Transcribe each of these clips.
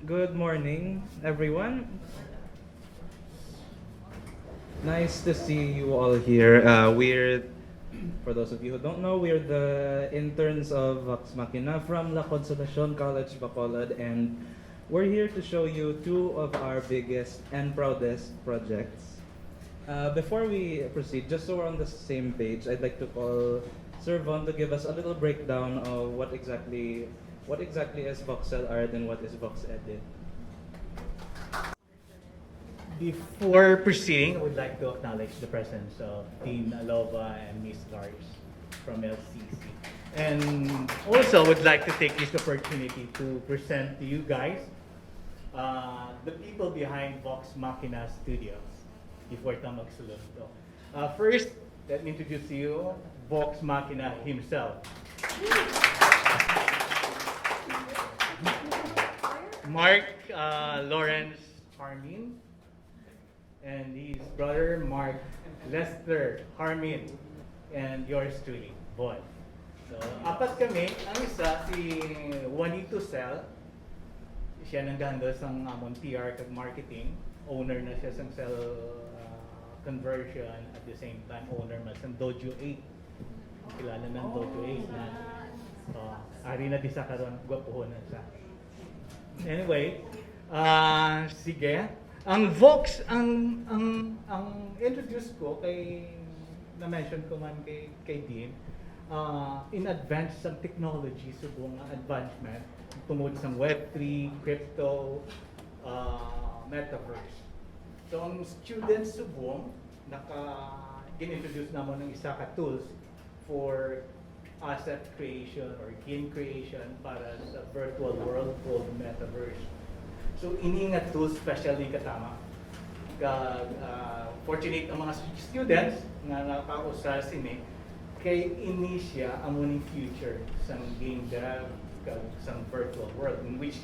Good morning, everyone. Nice to see you all here. For those of you who don't know, we're the interns of VauxMachina from Consolacion College Bacolod, and we're here to show you two of our biggest and proudest projects. Before we proceed, just so we're on the same page, I'd like to call Sir Von to give us a little breakdown of what exactly is voxel art and what is vox edit. Before proceeding, I would like to acknowledge the presence of Dean Alova and Miss Lars from LCC. And also would like to take this opportunity to present to you guys the people behind VauxMachina Studios. Before tayo magsulod to. First, let me introduce to you VauxMachina himself. Mark Lawrence Harmin and his brother Mark Lester Harmin and yours truly, Von. So, apat kami. Ang isa, si Juanito Cel. Siya nag-handle sa amon PR kag marketing. Owner na siya sa cell conversion. At the same time, owner na sa Dojo 8. Kilala ng Dojo 8 na. Ari na di sa karon, gwapuhon na siya. Anyway, sige. Ang Vox, ang introduce ko kay na-mention ko man kay Dean, in advance sa technology, subong advancement tungod sa Web3, crypto, metaverse. So ang students subong gin-introduce namon ng isa ka tools for asset creation or game creation para sa virtual world called metaverse. So ini nga tools specially katama. Fortunate ang mga students nga nakausa sini kay ini siya ang muning future sa game dev sa virtual world in which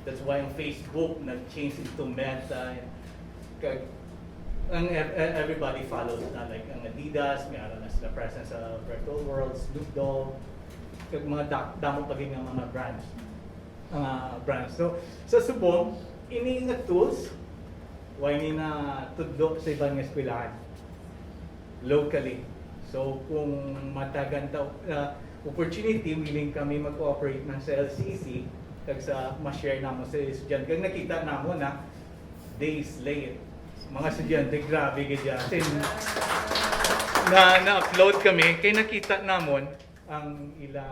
that's why ang Facebook nag-change into Meta kag everybody follows na like ang Adidas, mayroon na sila presence sa virtual world, Snoop Dogg, kag mga damo paging ang mga brands. So, sa subong, ini nga tools, why ni na tudlo sa ibang eskwelahan locally. So, kung matagan opportunity, willing kami mag-cooperate ng sa LCC, kag sa ma-share namo sa estudyante. Kag nakita namo na days late, mga estudyante, grabe gadya. Na-upload kami, kay nakita namon ang ila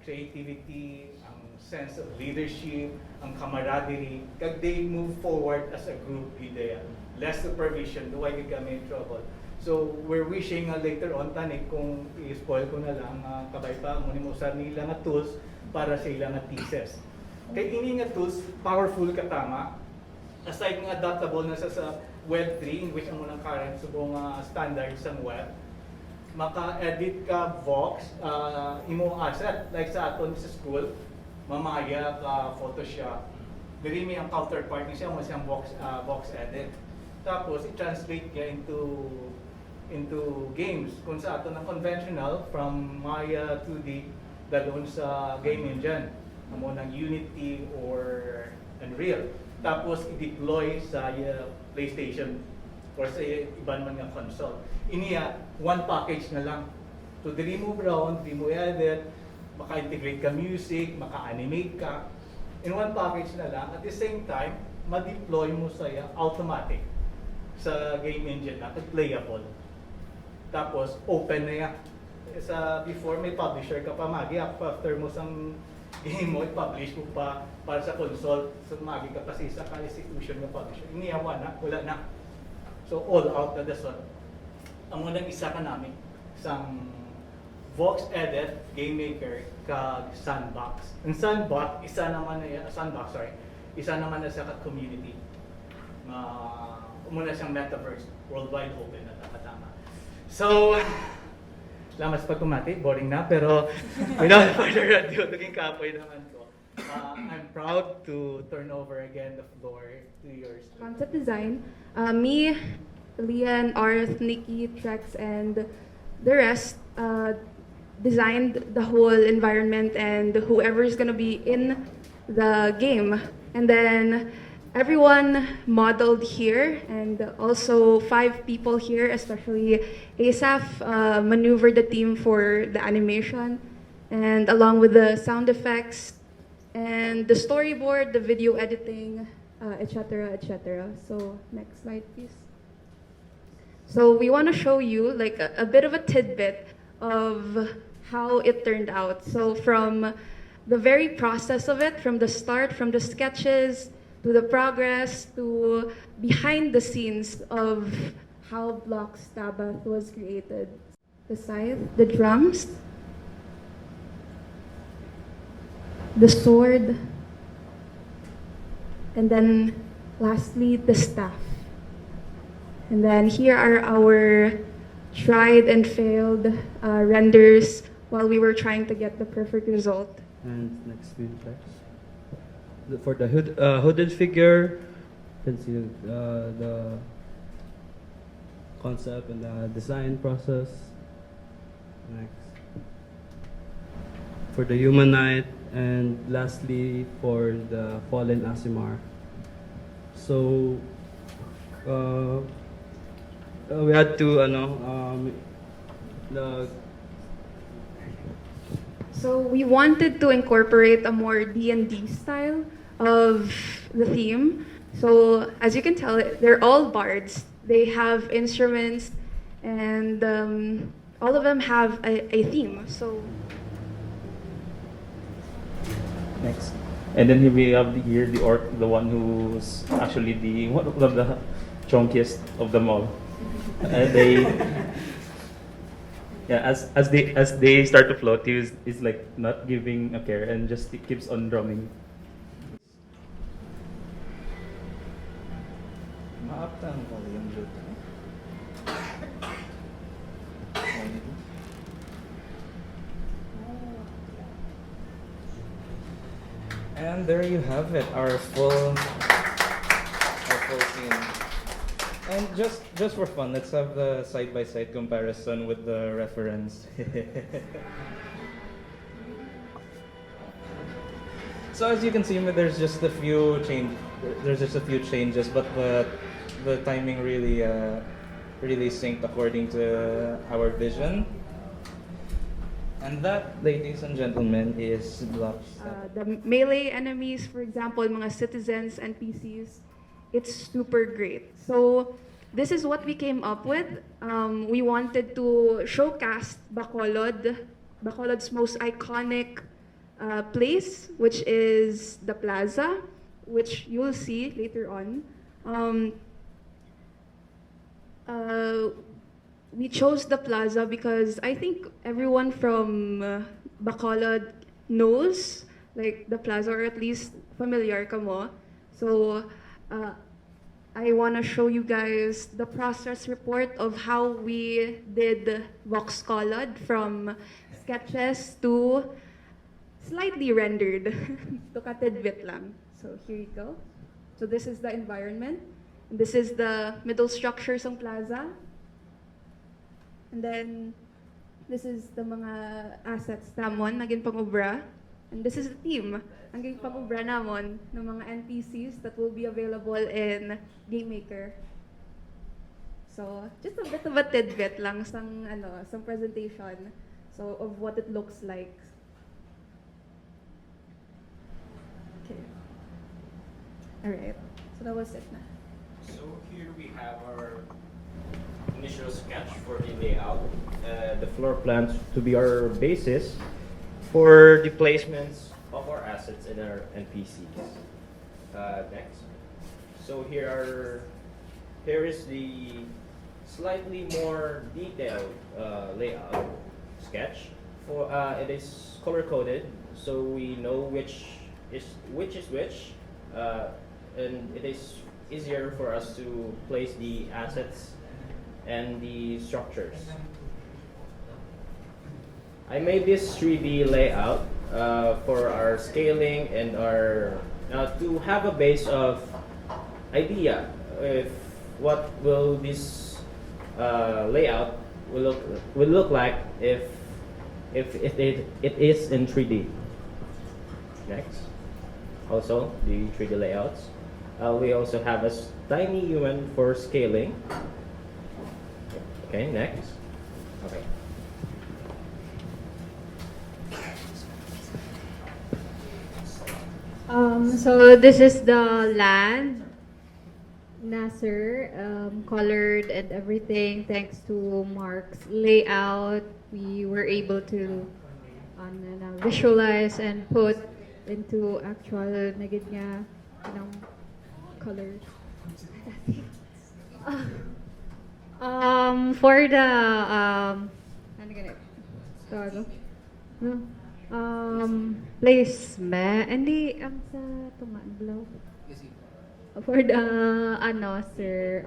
creativity, sense of leadership, ang camaraderie, kag they move forward as a group ideya. Less supervision, duway kami in trouble. So we're wishing later on tani kung i-spoil ko na lang kabay pa mo usar nila nga tools para sa ilang nga thesis. Kay ini nga tools powerful katama. Aside nga adaptable na sa Web3 in which ang unang current subong standards sa web. Maka-edit ka Vox, imo asset like sa aton sa school. Mamaya Photoshop. Diri mi ang counterpart ni siya mo siyang box edit. Tapos i-translate niya into games kung sa ato na conventional from Maya 2D dalon sa game engine amo ng Unity or Unreal. Tapos i-deploy sa PlayStation or sa iban man nga console. Iniya one package na lang. So diri mo browse, di mo edit, maka-integrate ka music, maka-animate ka, in one package na lang. At the same time, ma-deploy mo saya automatic sa game engine na, playable. Tapos, open na yan. Sa before, may publisher ka pa, magi after mo sang game mo, i-publish mo pa para sa console, so magi ka pa sa isa ka institution ng publisher. Iniyawa na, wala na. So, all out na dason. Ang unang isa ka namin, sang Vox Edit, Game Maker, kag Sandbox. Ang Sandbox, isa naman na sa community. Muna siyang metaverse, worldwide open na nakatama. So, lamas pag kumati, boring na, pero without further ado, naging kapoy naman ko. I'm proud to turn over again the floor to yours. Concept design, me, Lian, Arth, Nikki, Trex, and the rest designed the whole environment and whoever is gonna be in the game And then everyone modeled here, and also 5 people here, especially Asaf, maneuvered the team for the animation, and along with the sound effects, and the storyboard, the video editing, etc., etc. So next slide, please. So we want to show you like a bit of a tidbit of how it turned out. So from the very process of it, from the start, from the sketches, to the progress, to behind the scenes of how Block Stabath was created. The scythe, the drums, the sword, and then lastly, the staff. And then here are our tried and failed renders while we were trying to get the perfect result. And next screen, please. For the hooded figure, you can see the concept and the design process. Next. For the human knight, and lastly for the fallen Asimar. So we had to So we wanted to incorporate a more D&D style of the theme. So as you can tell, they're all bards. They have instruments, and all of them have a theme. So Next. And then we have here the orc, the one who's actually the one of the chunkiest of them all. They, yeah, as they start to float, he's like not giving a care and just keeps on drumming. Maapta ang volume dito. And there you have it, our full scene. And just for fun, let's have the side-by-side comparison with the reference. So as you can see, there's just a few changes, but the timing really synced according to our vision. And that, ladies and gentlemen, is Block Stabath. the melee enemies, for example, mga citizens and PCs, it's super great. So this is what we came up with. We wanted to showcase Bacolod's most iconic place, which is the plaza, which you will see later on. We chose the plaza because I think everyone from Bacolod knows like the plaza, or at least familiar ka mo. So I want to show you guys the process report of how we did Voxolod from sketches to slightly rendered to katidbit lang. So here you go. So this is the environment. And this is the middle structures ng plaza. And then this is the mga assets namon naging pang-obra. And this is the team. Naging pang-obra namon ng mga NPCs that will be available in Game Maker. So just a bit of a tidbit lang sang presentation so of what it looks like. Okay. All right. So that was it na. So here we have our initial sketch for the layout, the floor plans to be our basis for the placements of our assets in our NPCs. Next. So here is the slightly more detailed layout sketch. For it is color coded, so we know which is which, and it is easier for us to place the assets and the structures. I made this 3D layout for our scaling and our to have a base of idea if what will this layout will look like if it is in 3D. Next. also the 3D layouts. We also have a tiny UN for scaling. Okay, next. Okay. So this is the land, Nasser, colored and everything. Thanks to Mark's layout, we were able to visualize and put into actual nagid nga colors. For the ano ganito? Tawag ko? No. Placement. Hindi, sa tumadlaw. For the, sir,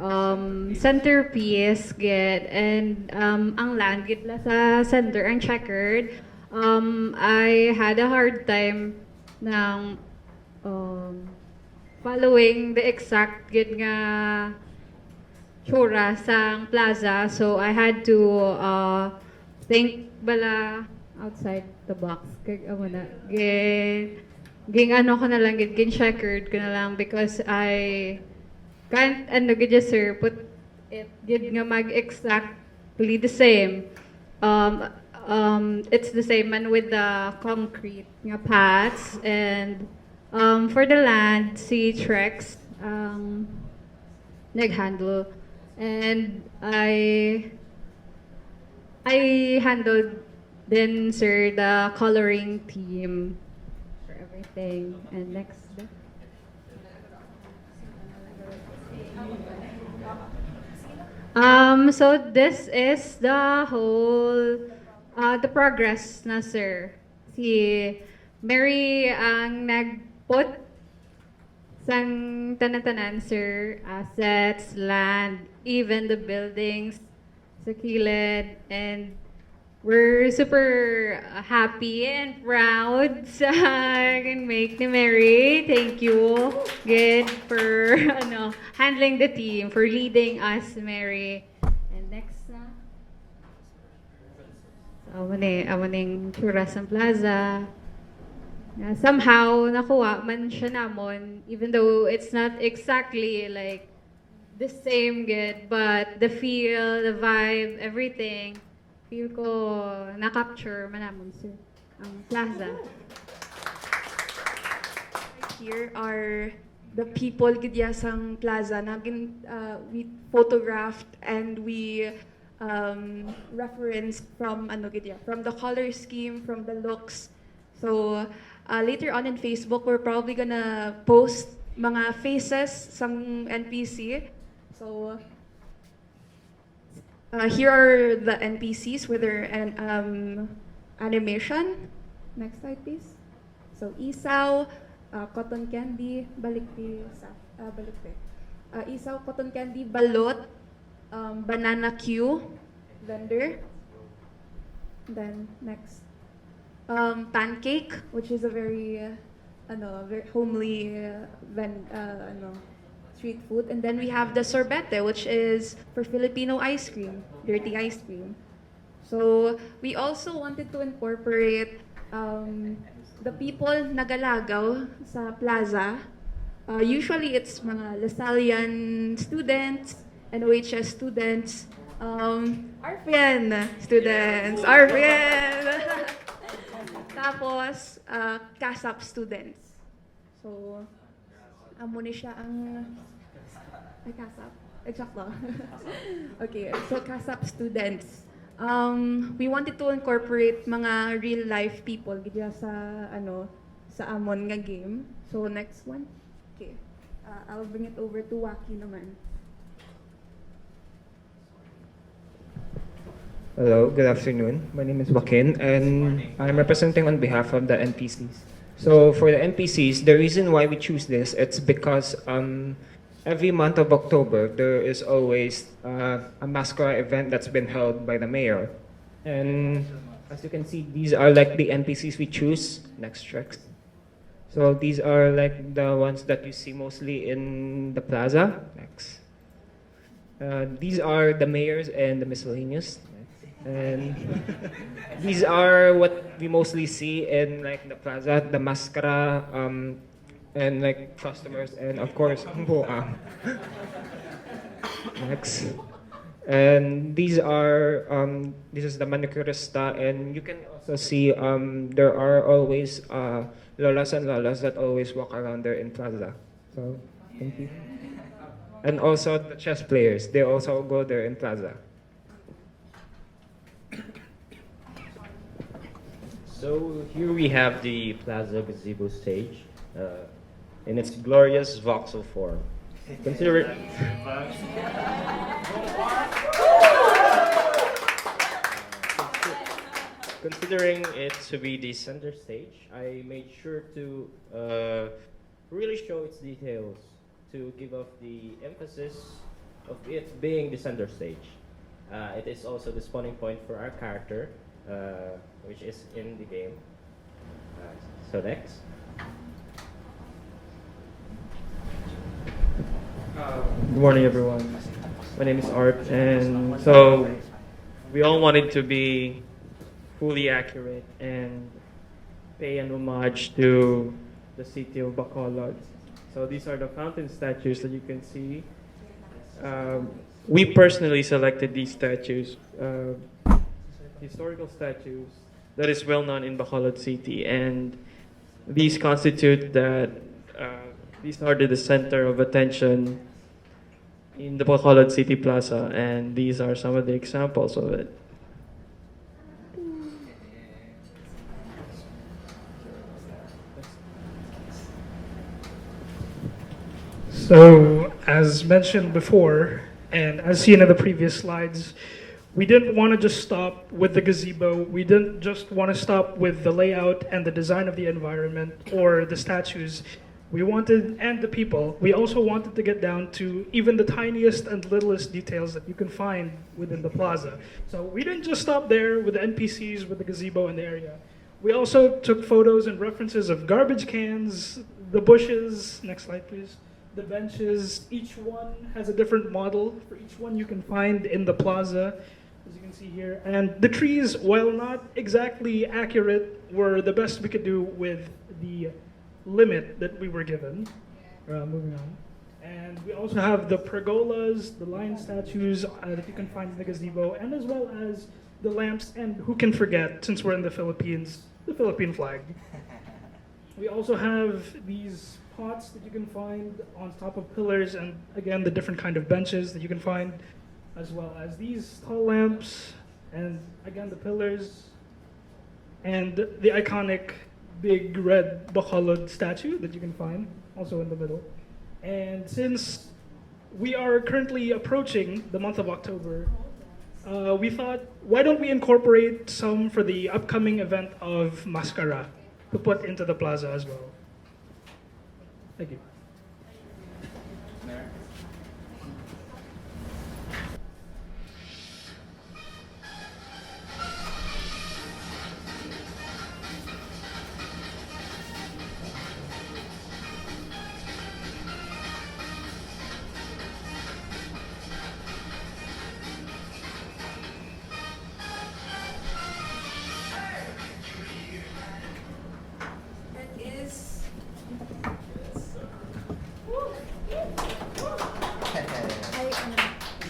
centerpiece, get, and, ang land, get la sa center, ang checkered. I had a hard time ng, following the exact, get nga, tsura sa plaza. So, I had to, think bala, outside the box. Kaya amo na. Ging ano ko na lang, ging checkered ko na lang because I can't, sir, put it, gid nga mag-exactly the same. It's the same man with the concrete nga paths and for the land, si Trex nag-handle. And I handled then, sir, the coloring team for everything. And next. So this is the whole, the progress na, sir. Si Mary ang nagput sang tanan-tanan, sir, assets, land, even the buildings sa kilid, and we're super happy and proud sa make ni Mary. Thank you, good, for handling the team, for leading us, Mary. And next na. So, amaning Churasan Plaza. Somehow, nakuha man siya namon, even though it's not exactly like the same, good, but the feel, the vibe, everything, feel ko na-capture manamon sir ang plaza. Here are the people gidya sang plaza na we photographed and we referenced from from the color scheme, from the looks. So later on in Facebook, we're probably gonna post mga faces sang NPC. So here are the NPCs with their animation. Next slide, please. So Isaw, Cotton Candy, Isaw, Cotton Candy, Balot, Banana Q, vendor. Then next, Pancake, which is a very homely street food. And then we have the sorbete, which is for Filipino ice cream, dirty ice cream. So we also wanted to incorporate the people nagalagaw sa plaza. Usually it's mga Lasallian students, NOHS students, RPN students, RPN! Tapos, CASAP students. So, amo ni siya ang CASAP. Exacto. Okay, so CASAP students. We wanted to incorporate mga real life people gidya sa sa amon nga game. So next one. Okay. I'll bring it over to Waki naman. Hello, good afternoon. My name is Joaquin, and I'm representing on behalf of the NPCs. So for the NPCs, the reason why we choose this, it's because every month of October, there is always a Masskara event that's been held by the mayor. And as you can see, these are like the NPCs we choose. Next tracks. So these are like the ones that you see mostly in the plaza. Next. These are the mayors and the miscellaneous. And these are what we mostly see in like the plaza, the Masskara and like customers, and of course, next. And these are this is the manicurista, and you can also see there are always lolas and lolas that always walk around there in Plaza. So thank you. And also the chess players, they also go there in Plaza. So here we have the Plaza gazebo stage in its glorious voxel form. Consider Considering it to be the center stage, I made sure to really show its details to give off the emphasis of it being the center stage. It is also the spawning point for our character, which is in the game. So next. Good morning, everyone. My name is Art, and so we all wanted to be fully accurate and pay an homage to the city of Bacolod. So these are the fountain statues that you can see. We personally selected these statues, historical statues that is well known in Bacolod City, and these constitute that these are the center of attention in the Bacolod City Plaza, and these are some of the examples of it. So, as mentioned before, and as seen in the previous slides, we didn't want to just stop with the gazebo. We didn't just want to stop with the layout and the design of the environment or the statues. We wanted, and the people, we also wanted to get down to even the tiniest and littlest details that you can find within the plaza. So we didn't just stop there with the NPCs, with the gazebo in the area. We also took photos and references of garbage cans, the bushes, next slide please, the benches. Each one has a different model for each one you can find in the plaza, as you can see here. And the trees, while not exactly accurate, were the best we could do with the limit that we were given. Moving on. And we also have the pergolas, the lion statues that you can find in the gazebo, and as well as the lamps, and who can forget, since we're in the Philippines, the Philippine flag. We also have these pots that you can find on top of pillars, and again, the different kind of benches that you can find, as well as these tall lamps, and again, the pillars, and the iconic big red Bacolod statue that you can find also in the middle. And since we are currently approaching the month of October, we thought, why don't we incorporate some for the upcoming event of Masskara to put into the plaza as well. Thank you.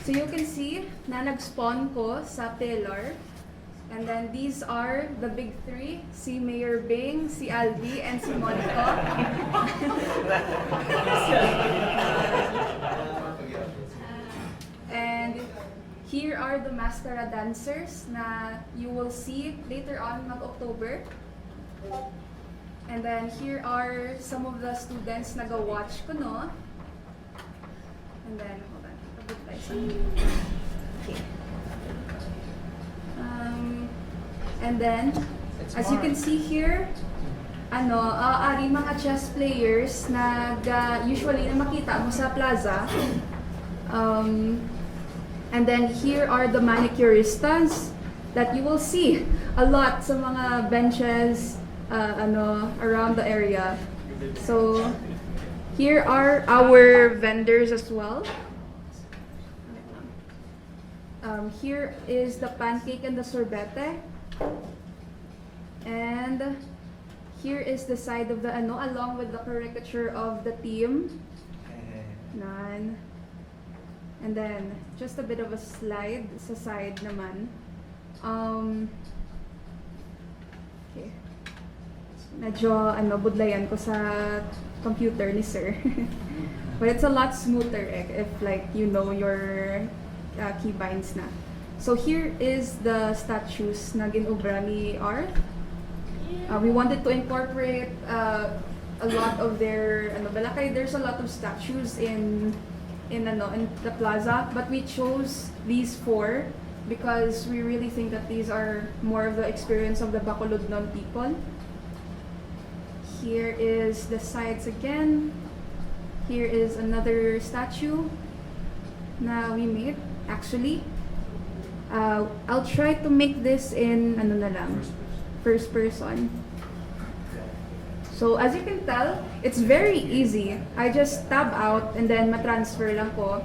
So you can see na nag-spawn ko sa pillar. And then these are the big three, si Mayor Bing, si Alvi, and si Monica. And here are the Masskara dancers na you will see later on mag-October. And then here are some of the students na go-watch ko, no? And then, hold on. Okay. And then, as you can see here, ari mga chess players na usually na makita mo sa plaza. And then here are the manicuristas that you will see a lot sa mga benches around the area. So here are our vendors as well. Here is the pancake and the sorbete. And here is the side of the ano, along with the caricature of the team. Nan. And then, just a bit of a slide sa side naman. Okay. Medyo, budlayan ko sa computer ni sir. But it's a lot smoother if like, you know your keybinds na. So here is the statues na ginobra ni Art. We wanted to incorporate a lot of their, there's a lot of statues in the plaza, but we chose these 4 because we really think that these are more of the experience of the Bacolod non-people. Here is the sides again. Here is another statue na we made, actually. I'll try to make this in, first person. So as you can tell, it's very easy. I just tab out and then matransfer lang ko.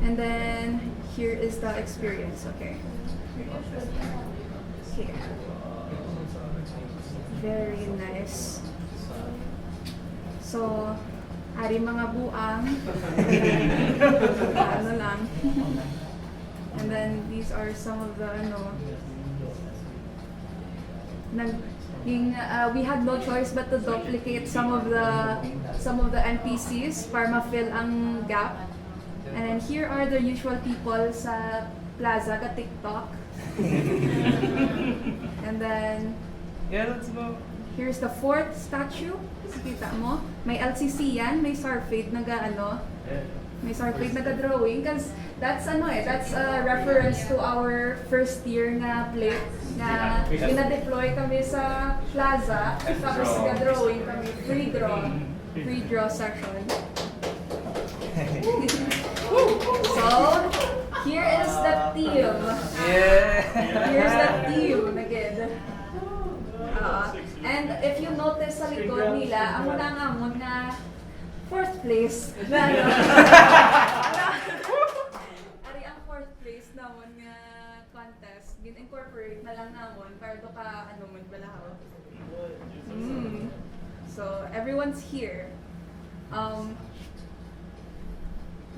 And then here is the experience, okay. Okay. Very nice. So, ari mga buang. Ano lang. And then these are some of the we had no choice but to duplicate some of the NPCs para ma-fill ang gap. And then here are the usual people sa plaza ka TikTok. And then here's the 4th statue. Kita mo? May LCC yan, may Sarfade may Sarfade drawing because that's a reference to our first year na plate na ina-deploy kami sa plaza tapos nag-drawing kami, free draw session. So, here is the team. Here's the team again. And if you notice sa likod nila, amo na 4th place. Ari ang 4th place namon nga contest. Gin-incorporate na lang namon para do ka man balahaw. So everyone's here.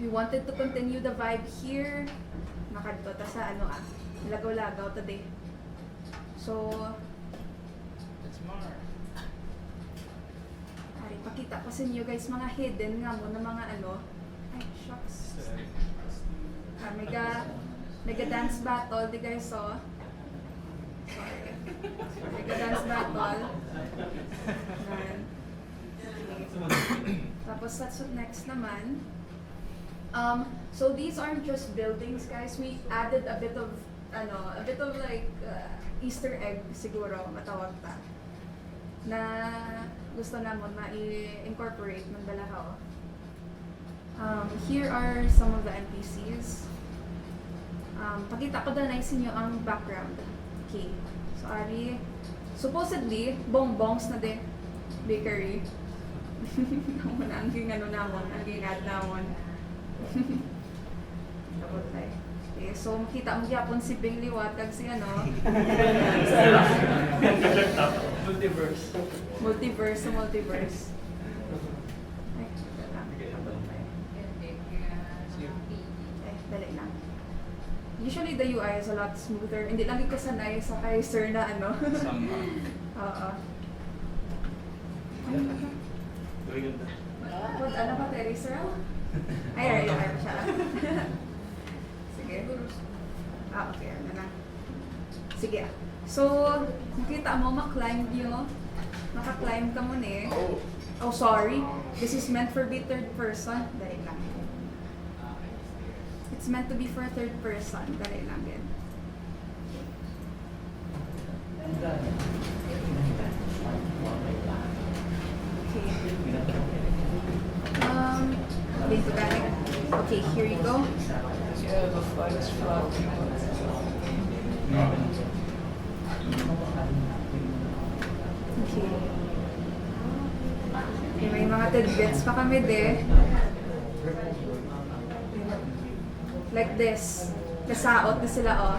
We wanted to continue the vibe here. Nakadto ta sa lagaw-lagaw today. So pakita ko sa inyo guys mga hidden nga mo na mga ay shucks. Mega dance battle di guys so. Sorry. Mega dance battle. Tapos that's what next naman. So these aren't just buildings guys. We added a bit of like Easter egg siguro matawag ta. Na gusto namon ma-incorporate ng balahaw. Here are some of the NPCs. Pakita ko na sa inyo ang background. Okay. So, ari, supposedly, bongbongs na de bakery. Ang namon, ang ad namon. Okay, so makita mo gyapon si Bing Liwat kag si multiverse. Dali lang. Usually the UI is a lot smoother. Hindi lang ko sanay sa kay sir na Oo. Ano ba Terry sir? Ay siya. Sige. Okay, na. Sige. So, nakita mo, ma-climb yun. Maka-climb ka mo eh. Oh, sorry. This is meant for be third person. Dali lang. It's meant to be for third person. Dali lang din. Okay. Okay, here you go. Yeah, the flag is flat. Okay, may mga tidbits pa kami like this. Kasaot na sila,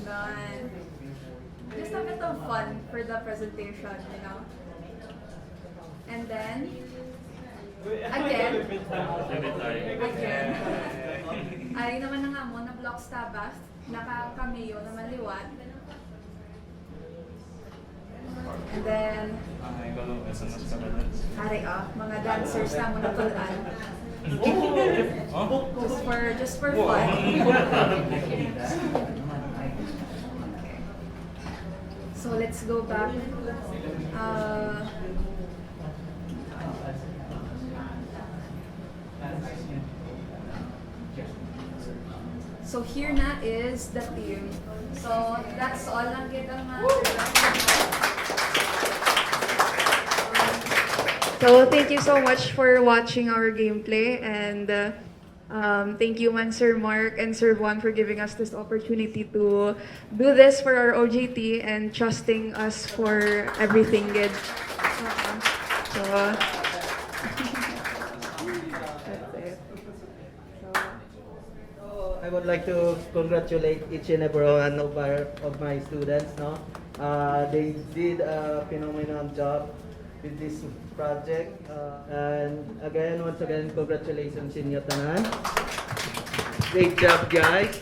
Done. for the presentation, you know. And then, again, ay naman na nga mo, na block stabas, naka-cameo na maliwat. And then, hari mga dancers na mo natulan. Just for fun. So let's go back. So here na is the team. So that's all lang kita So thank you so much for watching our gameplay, and thank you man Sir Mark and Sir Juan for giving us this opportunity to do this for our OJT and trusting us for everything good. So that's it. So I would like to congratulate each and every one of my students. No, they did a phenomenal job with this project. And again, once again, congratulations in your tanan. Great job, guys.